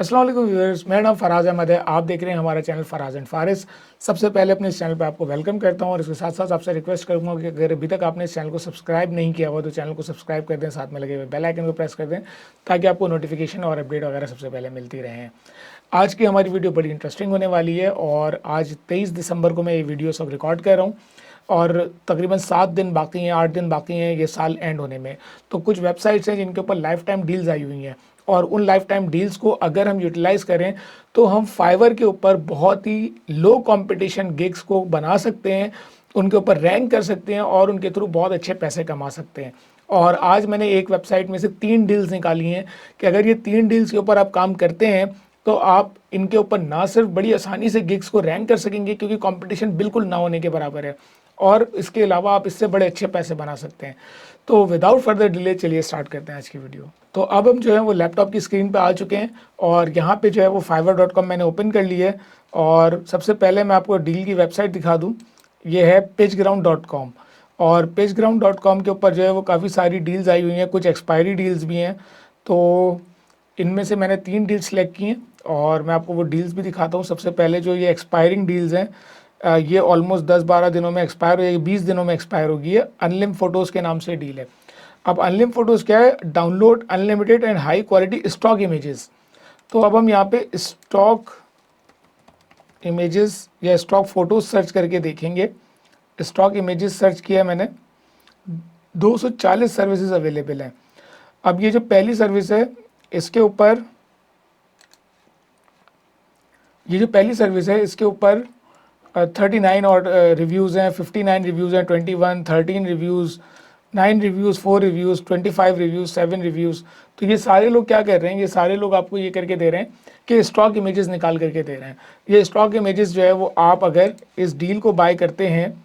अस्सलाम वालेकुम व्यूअर्स, मेरा नाम फराज अहमद है। आप देख रहे हैं हमारा चैनल फराज एंड फारिस। सबसे पहले अपने इस चैनल पे आपको वेलकम करता हूं और इसके साथ साथ आपसे रिक्वेस्ट करूंगा कि अगर अभी तक आपने इस चैनल को सब्सक्राइब नहीं किया हुआ तो चैनल को सब्सक्राइब कर दें, साथ में लगे हुए बेल आइकन को प्रेस कर दें ताकि आपको नोटिफिकेशन और अपडेट वगैरह सबसे पहले मिलती रहें। आज की हमारी वीडियो बड़ी इंटरेस्टिंग होने वाली है और आज 23 दिसंबर को मैं ये वीडियो सब रिकॉर्ड कर रहा हूँ और तकरीबन 7 दिन बाकी हैं, 8 दिन बाकी हैं ये साल एंड होने में। तो कुछ वेबसाइट्स हैं जिनके ऊपर लाइफ टाइम डील्स आई हुई हैं और उन लाइफ टाइम डील्स को अगर हम यूटिलाइज करें तो हम फाइवर के ऊपर बहुत ही लो कंपटीशन गिग्स को बना सकते हैं, उनके ऊपर रैंक कर सकते हैं और उनके थ्रू बहुत अच्छे पैसे कमा सकते हैं। और आज मैंने एक वेबसाइट में से 3 डील्स निकाली हैं कि अगर ये 3 डील्स के ऊपर आप काम करते हैं तो आप इनके ऊपर ना सिर्फ बड़ी आसानी से गिग्स को रैंक कर सकेंगे क्योंकि कंपटीशन बिल्कुल ना होने के बराबर है, और इसके अलावा आप इससे बड़े अच्छे पैसे बना सकते हैं। तो विदाउट फर्दर डिले चलिए स्टार्ट करते हैं आज की वीडियो। तो अब हम जो है वो लैपटॉप की स्क्रीन पे आ चुके हैं और यहाँ पे जो है वो fiverr.com मैंने ओपन कर लिया है। और सबसे पहले मैं आपको डील की वेबसाइट दिखा दूँ, ये है pageground.com। और pageground.com के ऊपर जो है वो काफ़ी सारी डील्स आई हुई हैं, कुछ एक्सपायरी डील्स भी हैं। तो इनमें से मैंने 3 डील्स सेलेक्ट की हैं और मैं आपको वो डील्स भी दिखाता हूँ। सबसे पहले जो ये एक्सपायरिंग डील्स हैं, ये ऑलमोस्ट 10-12 दिनों में एक्सपायर हो जाएगी, 20 दिनों में एक्सपायर होगी। ये अनलिम फोटोज़ के नाम से डील है। अब अनलिम फोटोज़ क्या है? Download unlimited and high quality stock images. तो अब हम यहाँ पे स्टॉक इमेजेस या स्टॉक फोटोज सर्च करके देखेंगे। स्टॉक इमेजेस सर्च किया मैंने, 240 सर्विसेज अवेलेबल हैं। अब ये जो पहली सर्विस है इसके ऊपर, ये जो पहली सर्विस है इसके ऊपर 39 और रिव्यूज़ हैं, 59 रिव्यूज़ हैं, 21, 13 reviews, 9 reviews, 4 reviews, 25 reviews, 7 reviews. तो ये सारे लोग क्या कर रहे हैं, ये सारे लोग आपको ये करके दे रहे हैं कि स्टॉक इमेजेस निकाल करके दे रहे हैं। ये स्टॉक इमेजेस जो है वो आप अगर इस डील को बाय करते हैं,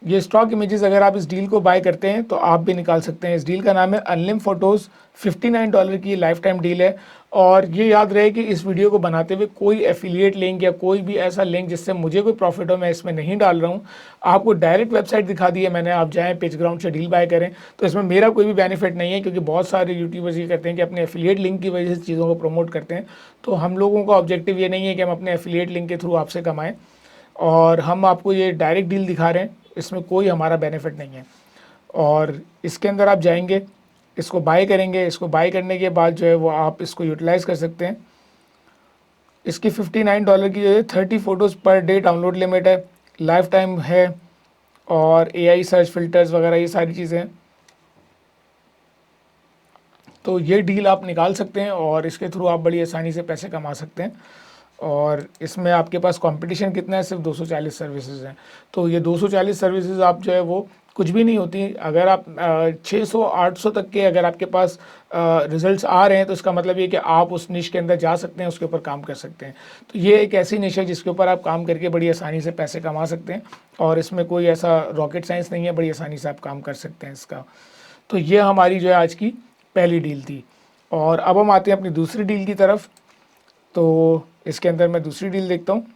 ये स्टॉक इमेजेस अगर आप इस डील को बाय करते हैं तो आप भी निकाल सकते हैं। इस डील का नाम है अनलिम फोटोज़, $59 की लाइफ टाइम डील है। और ये याद रहे कि इस वीडियो को बनाते हुए कोई एफिलिएट लिंक या कोई भी ऐसा लिंक जिससे मुझे कोई प्रॉफिट हो मैं इसमें नहीं डाल रहा हूँ। आपको डायरेक्ट वेबसाइट दिखा दी है मैंने, आप जाएँ पेजग्राउंड से डील बाय करें। तो इसमें मेरा कोई भी बेनिफिट नहीं है क्योंकि बहुत सारे यूट्यूबर्स ये करते हैं कि अपने एफिलिएट लिंक की वजह से चीज़ों को प्रमोट करते हैं। तो हम लोगों का ऑब्जेक्टिव ये नहीं है कि हम अपने एफिलिएट लिंक के थ्रू आपसे कमाएँ, और हम आपको ये डायरेक्ट डील दिखा रहे हैं, इसमें कोई हमारा बेनिफिट नहीं है। और इसके अंदर आप जाएंगे, इसको बाय करेंगे, इसको बाय करने के बाद जो है वो आप इसको यूटिलाइज़ कर सकते हैं। इसकी $59 की जो है 30 photos per day download limit है, लाइफ टाइम है और AI सर्च फिल्टर्स वगैरह ये सारी चीज़ें हैं। तो ये डील आप निकाल सकते हैं और इसके थ्रू आप बड़ी आसानी से पैसे कमा सकते हैं। और इसमें आपके पास कंपटीशन कितना है? सिर्फ 240 सर्विसेज हैं। तो ये 240 सर्विसेज आप जो है वो कुछ भी नहीं होती। अगर आप 600-800 तक के अगर आपके पास रिजल्ट्स आ रहे हैं तो इसका मतलब ये कि आप उस निश के अंदर जा सकते हैं, उसके ऊपर काम कर सकते हैं। तो ये एक ऐसी निश है जिसके ऊपर आप काम करके बड़ी आसानी से पैसे कमा सकते हैं और इसमें कोई ऐसा रॉकेट साइंस नहीं है, बड़ी आसानी से आप काम कर सकते हैं इसका। तो ये हमारी जो है आज की पहली डील थी। और अब हम आते हैं अपनी दूसरी डील की तरफ। तो इसके अंदर मैं दूसरी डील देखता हूँ।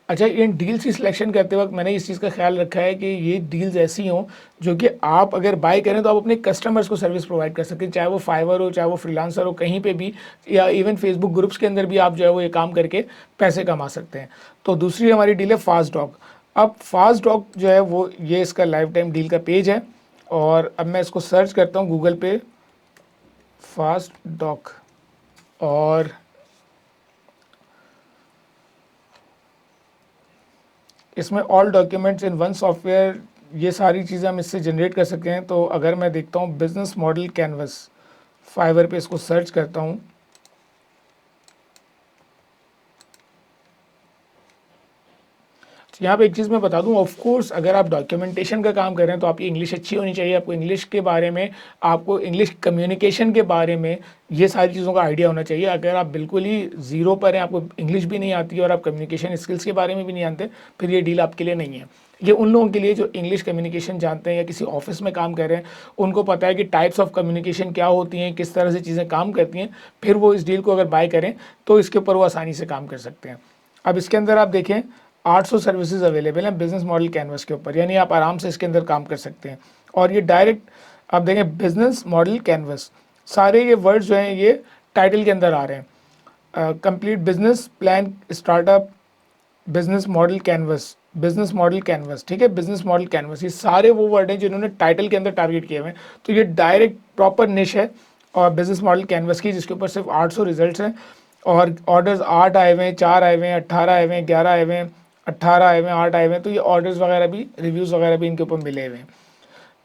अच्छा, इन डील्स की सिलेक्शन करते वक्त मैंने इस चीज़ का ख्याल रखा है कि ये डील्स ऐसी हों जो कि आप अगर बाय करें तो आप अपने कस्टमर्स को सर्विस प्रोवाइड कर सकें, चाहे वो फाइवर हो, चाहे वो फ्रीलांसर हो, कहीं पे भी, या इवन फेसबुक ग्रुप्स के अंदर भी आप जो है वो ये काम करके पैसे कमा सकते हैं। तो दूसरी हमारी डील है फास्टडॉक। अब फास्टडॉक जो है वो ये इसका लाइफ टाइम डील का पेज है और अब मैं इसको सर्च करता हूँ गूगल पे, फास्टडॉक, और इसमें all documents in one software, ये सारी चीज़ें हम इससे जनरेट कर सकते हैं। तो अगर मैं देखता हूँ बिजनेस मॉडल कैनवस, फाइवर पे इसको सर्च करता हूँ, यहाँ पे एक चीज़ मैं बता दूँ, ऑफ कोर्स अगर आप डॉक्यूमेंटेशन का काम कर रहे हैं तो आपकी इंग्लिश अच्छी होनी चाहिए, आपको इंग्लिश के बारे में, आपको इंग्लिश कम्युनिकेशन के बारे में ये सारी चीज़ों का आइडिया होना चाहिए। अगर आप बिल्कुल ही ज़ीरो पर हैं, आपको इंग्लिश भी नहीं आती और आप कम्युनिकेशन स्किल्स के बारे में भी नहीं जानते, फिर ये डील आपके लिए नहीं है। ये उन लोगों के लिए जो इंग्लिश कम्युनिकेशन जानते हैं या किसी ऑफिस में काम कर रहे हैं, उनको पता है कि टाइप्स ऑफ कम्युनिकेशन क्या होती हैं, किस तरह से चीज़ें काम करती हैं, फिर वो इस डील को अगर बाय करें तो इसके ऊपर वो आसानी से काम कर सकते हैं। अब इसके अंदर आप देखें 800 सर्विसेज अवेलेबल हैं बिजनेस मॉडल कैनवस के ऊपर, यानी आप आराम से इसके अंदर काम कर सकते हैं। और ये डायरेक्ट आप देखें बिजनेस मॉडल कैनवस, सारे ये वर्ड्स जो हैं ये टाइटल के अंदर आ रहे हैं। Complete business plan, startup, business model canvas, business model canvas, ठीक है, बिजनेस मॉडल कैनवस, ये सारे वो वर्ड हैं जिन्होंने टाइटल के अंदर टारगेट किए हुए हैं। तो ये डायरेक्ट प्रॉपर निश है और बिजनेस मॉडल कैनवस की, जिसके ऊपर सिर्फ 800 रिजल्ट्स हैं और ऑर्डर्स 8 आए हुए हैं, 4 आए हुए हैं, 18 आए हुए हैं, 11 आए हुए हैं, 18 आए हुए हैं, 8 आए हुए हैं। तो ये ऑर्डर्स वगैरह भी, रिव्यूज़ वगैरह भी इनके ऊपर मिले हुए हैं।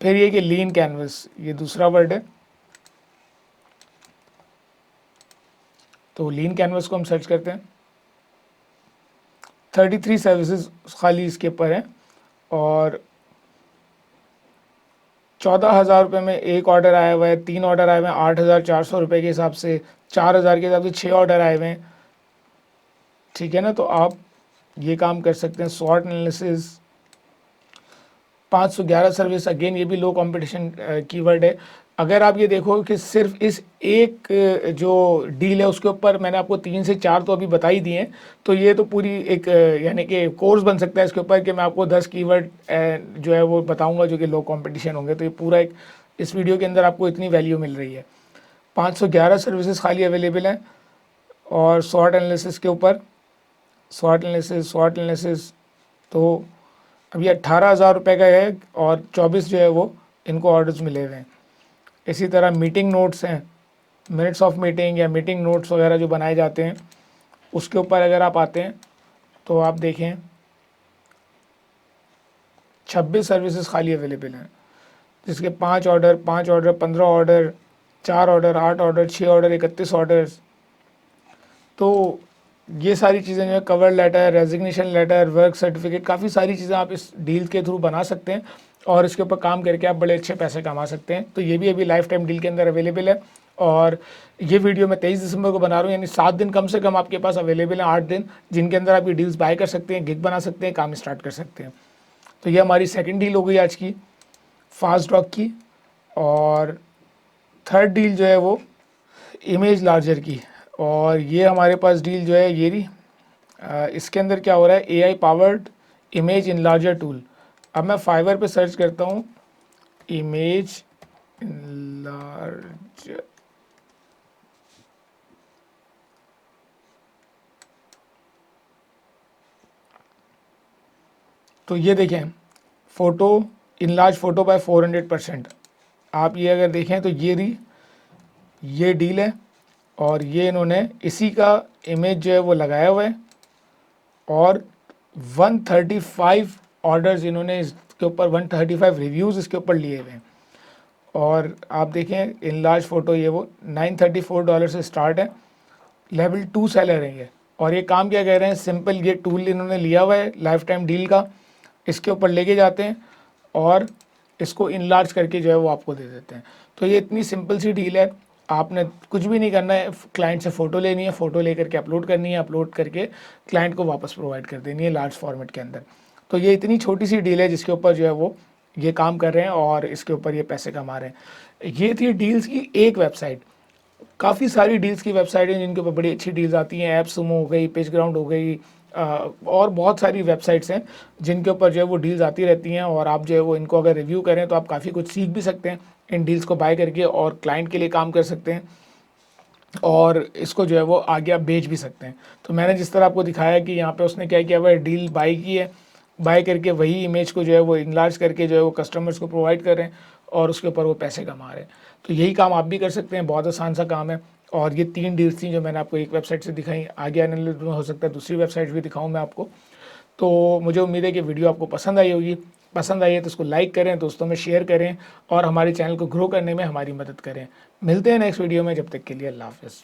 फिर ये कि लीन कैनवस, ये दूसरा वर्ड है। तो लीन कैनवस को हम सर्च करते हैं, 33 सर्विसेज खाली इसके ऊपर हैं और 14,000 रुपये में एक ऑर्डर आया हुआ है, 3 ऑर्डर आए हुए हैं 8,400 रुपये के हिसाब से, 4,000 के हिसाब से 6 ऑर्डर आए हुए हैं, ठीक है ना। तो आप ये काम कर सकते हैं। स्वॉट एनालिसिस, 511 सर्विस, अगेन ये भी लो कंपटीशन कीवर्ड है। अगर आप ये देखो कि सिर्फ इस एक जो डील है उसके ऊपर मैंने आपको 3 से 4 तो अभी बता ही दिए हैं, तो ये तो पूरी एक यानी कि कोर्स बन सकता है इसके ऊपर कि मैं आपको 10 कीवर्ड जो है वो बताऊंगा जो कि लो कंपटीशन होंगे। तो ये पूरा एक इस वीडियो के अंदर आपको इतनी वैल्यू मिल रही है। 511 सर्विसेज खाली अवेलेबल हैं और स्वॉट एनालिसिस के ऊपर, स्वॉट एनालिसिस तो अब ये 18,000 रुपये का है और 24 जो है वो इनको ऑर्डर्स मिले हुए हैं। इसी तरह मीटिंग नोट्स हैं, मिनट्स ऑफ मीटिंग या मीटिंग नोट्स वगैरह जो बनाए जाते हैं, उसके ऊपर अगर आप आते हैं तो आप देखें 26 सर्विसेज खाली अवेलेबल हैं, जिसके 5 order, 15 order, 4 order, 8 order, 6 order, 31 orders. तो ये सारी चीज़ें जो है, cover letter, resignation letter, work certificate, काफ़ी सारी चीज़ें आप इस डील के थ्रू बना सकते हैं और इसके ऊपर काम करके आप बड़े अच्छे पैसे कमा सकते हैं। तो ये भी अभी लाइफ टाइम डील के अंदर अवेलेबल है और ये वीडियो मैं 23 दिसंबर को बना रहा हूँ, यानी 7 दिन कम से कम आपके पास अवेलेबल हैं, 8 दिन जिनके अंदर आप ये डील्स बाय कर सकते हैं, गिग बना सकते हैं, काम स्टार्ट कर सकते हैं। तो ये हमारी सेकेंड डील हो गई आज की फास्ट ड्रॉग की। और थर्ड डील जो है वो इमेज लार्जर की, और ये हमारे पास डील जो है ये रही। इसके अंदर क्या हो रहा है, AI पावर्ड इमेज इनलार्जर टूल। अब मैं फाइवर पे सर्च करता हूँ इमेज इनलार्जर, तो ये देखें फ़ोटो इनलार्ज फ़ोटो बाय 400%। आप ये अगर देखें तो ये डील है और ये इन्होंने इसी का इमेज जो है वो लगाया हुआ है और 135 ऑर्डर्स इन्होंने इसके ऊपर, 135 रिव्यूज़ इसके ऊपर लिए हुए हैं। और आप देखें इन लार्ज फ़ोटो ये वो $934 से स्टार्ट है, लेवल 2 सेलर है ये। और ये काम क्या कह रहे हैं, सिंपल ये टूल इन्होंने लिया हुआ है लाइफ टाइम डील का, इसके ऊपर लेके जाते हैं और इसको इनलार्ज करके जो है वो आपको दे देते हैं। तो ये इतनी सिंपल सी डील है, आपने कुछ भी नहीं करना है, क्लाइंट से फ़ोटो लेनी है, फ़ोटो लेकर के अपलोड करनी है, अपलोड करके क्लाइंट को वापस प्रोवाइड कर देनी है लार्ज फॉर्मेट के अंदर। तो ये इतनी छोटी सी डील है जिसके ऊपर जो है वो ये काम कर रहे हैं और इसके ऊपर ये पैसे कमा रहे हैं। ये थी डील्स की एक वेबसाइट। काफ़ी सारी डील्स की वेबसाइट हैं जिनके ऊपर बड़ी अच्छी डील्स आती हैं, ऐप सुमो हो गई, पेज ग्राउंड हो गई, और बहुत सारी वेबसाइट्स हैं जिनके ऊपर जो है वो डील्स आती रहती हैं। और आप जो है वो इनको अगर रिव्यू करें तो आप काफ़ी कुछ सीख भी सकते हैं इन डील्स को बाय करके और क्लाइंट के लिए काम कर सकते हैं और इसको जो है वो आगे आप बेच भी सकते हैं। तो मैंने जिस तरह आपको दिखाया कि यहाँ पे उसने क्या किया हुआ है, डील बाय की है, बाय करके वही इमेज को जो है वो इनलार्ज करके जो है वो कस्टमर्स को प्रोवाइड कर रहे हैं और उसके ऊपर वो पैसे कमा रहे हैं। तो यही काम आप भी कर सकते हैं, बहुत आसान सा काम है। और ये 3 डील्स थी जो मैंने आपको एक वेबसाइट से दिखाई, आगे आने में हो सकता है दूसरी वेबसाइट भी दिखाऊँ मैं आपको। तो मुझे उम्मीद है कि वीडियो आपको पसंद आई होगी। पसंद आई है तो उसको लाइक करें, दोस्तों में शेयर करें और हमारे चैनल को ग्रो करने में हमारी मदद करें। मिलते हैं नेक्स्ट वीडियो में, जब तक के लिए अल्लाह हाफ़िज़।